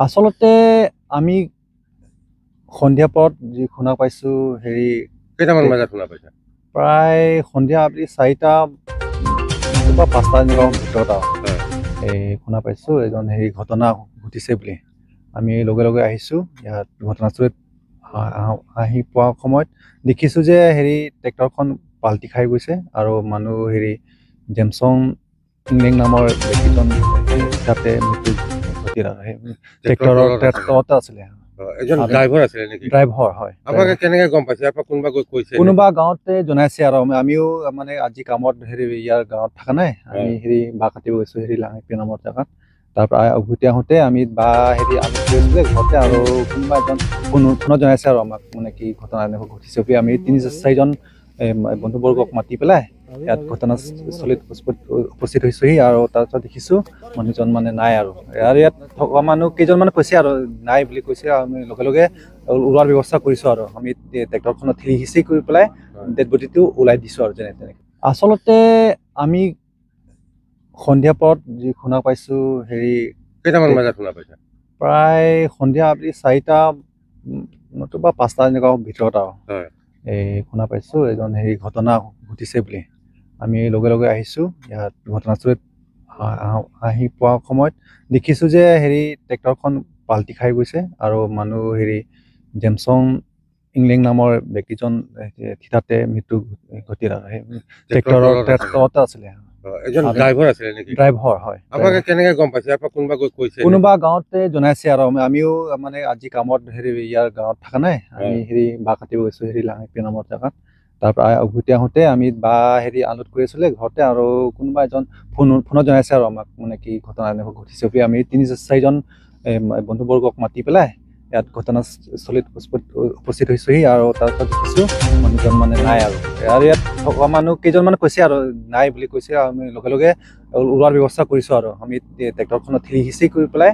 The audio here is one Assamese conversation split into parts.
আচলতে আমি সন্ধিয়া পৰত যি শুনা পাইছোঁ হেৰি কেইটামান বজাত শুনা পাইছা? প্ৰায় সন্ধিয়া আপুনি 4টা বা 5টা এনেকুৱা ভিতৰত আৰু শুনা পাইছোঁ এজন হেৰি ঘটনা ঘটিছে বুলি। আমি লগে লগে আহিছোঁ ইয়াত ঘটনাস্থলীত আহি পোৱা সময়ত দেখিছোঁ যে হেৰি ট্ৰেক্টৰখন পাল্টি খাই গৈছে আৰু মানুহ হেৰি জেমছন ইংলেং নামৰ ব্যক্তিজন তাতে মৃত্যু ঘটিল আৰু সেই ট্ৰেক্টৰতে আছিলে। এজন ড্ৰাইভাৰ আছিলে নেকি? ড্ৰাইভাৰ হয়। আপোনালোকে কেনেকৈ গম পাইছে? ইয়াৰ পৰা কোনোবা কৈছে? কোনোবা গাঁৱতে জনাইছে আৰু আমিও মানে আজি কামত হেৰি ইয়াৰ গাঁৱত থকা নাই, আমি হেৰি বাঁহ কাটিব গৈছোঁ হেৰি লাঙি নামৰ জেগাত। তাৰপৰা উভতি আহোঁতে আমি বা হেৰি আমি গৈছিলে ঘৰতে আৰু কোনোবা এজন ফোনত জনাইছে আৰু আমাক মানে কি ঘটনা এনেকুৱা ঘটিছে বুলি। আমি 3-4জন বন্ধুবৰ্গক মাতি পেলাই ইয়াত ঘটনাস্থলীত উপস্থিত হৈছোহি আৰু তাৰপিছত দেখিছোঁ মানুহজন মানে নাই আৰু ইয়াত থকা মানুহ কেইজনমানে কৈছে আৰু নাই বুলি কৈছে। আমি লগে লগে ওলোৱাৰ ব্যৱস্থা কৰিছোঁ আৰু আমি ট্ৰেক্টৰখনত ঠেলি সিঁচি কৰি পেলাই ডেড বডিটো ওলাই দিছোঁ আৰু যেনে তেনেকৈ। আচলতে আমি সন্ধিয়া পৰত যি শুনা পাইছোঁ হেৰি কেইটামান বজাত শুনা পাইছা? প্ৰায় সন্ধিয়া আপুনি 4টা নতুবা 5টা এনেকুৱা ভিতৰত আৰু শুনা পাইছোঁ এজন হেৰি ঘটনা ঘটিছে বুলি। আমি লগে লগে আহিছোঁ ইয়াত ঘটনাস্থলীত আহি পোৱা সময়ত দেখিছোঁ যে হেৰি ট্ৰেক্টৰখন পাল্টি খাই গৈছে আৰু মানুহ হেৰি জেমছন ইংলেং নামৰ ব্যক্তিজন তাতে মৃত্যু ঘটিল আৰু সেই ট্ৰেক্টৰতে আছিলে। এজন ড্ৰাইভাৰ আছিলে নেকি? ড্ৰাইভাৰ হয়। আপোনালোকে কেনেকৈ গম পাইছে? ইয়াৰ পৰা কোনোবা কৈছে? কোনোবা গাঁৱতে জনাইছে আৰু আমিও মানে আজি কামত হেৰি ইয়াৰ গাঁৱত থকা নাই, আমি হেৰি বাঁহ কাটিব গৈছোঁ হেৰি লাঙি নামৰ জেগাত। তাৰপৰা উভতি আহোঁতে আমি বা হেৰি আনলোড কৰি আছিলে ঘৰতে আৰু কোনোবা এজন ফোনত জনাইছে আৰু আমাক মানে কি ঘটনা এনেকুৱা ঘটিছে বুলি। আমি 3-4জন বন্ধুবৰ্গক মাতি পেলাই ইয়াত ঘটনাস্থলীত উপস্থিত হৈছোহি আৰু তাৰপিছত দেখিছোঁ মানুহজন মানে নাই আৰু ইয়াত থকা মানুহ কেইজনমানে কৈছে আৰু নাই বুলি কৈছে। আমি লগে লগে ওলোৱাৰ ব্যৱস্থা কৰিছোঁ আৰু আমি ট্ৰেক্টৰখনত ঠেলি সিঁচি কৰি পেলাই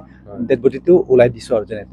ডেড বডিটো ওলাই দিছোঁ আৰু যেনে তেনেকৈ।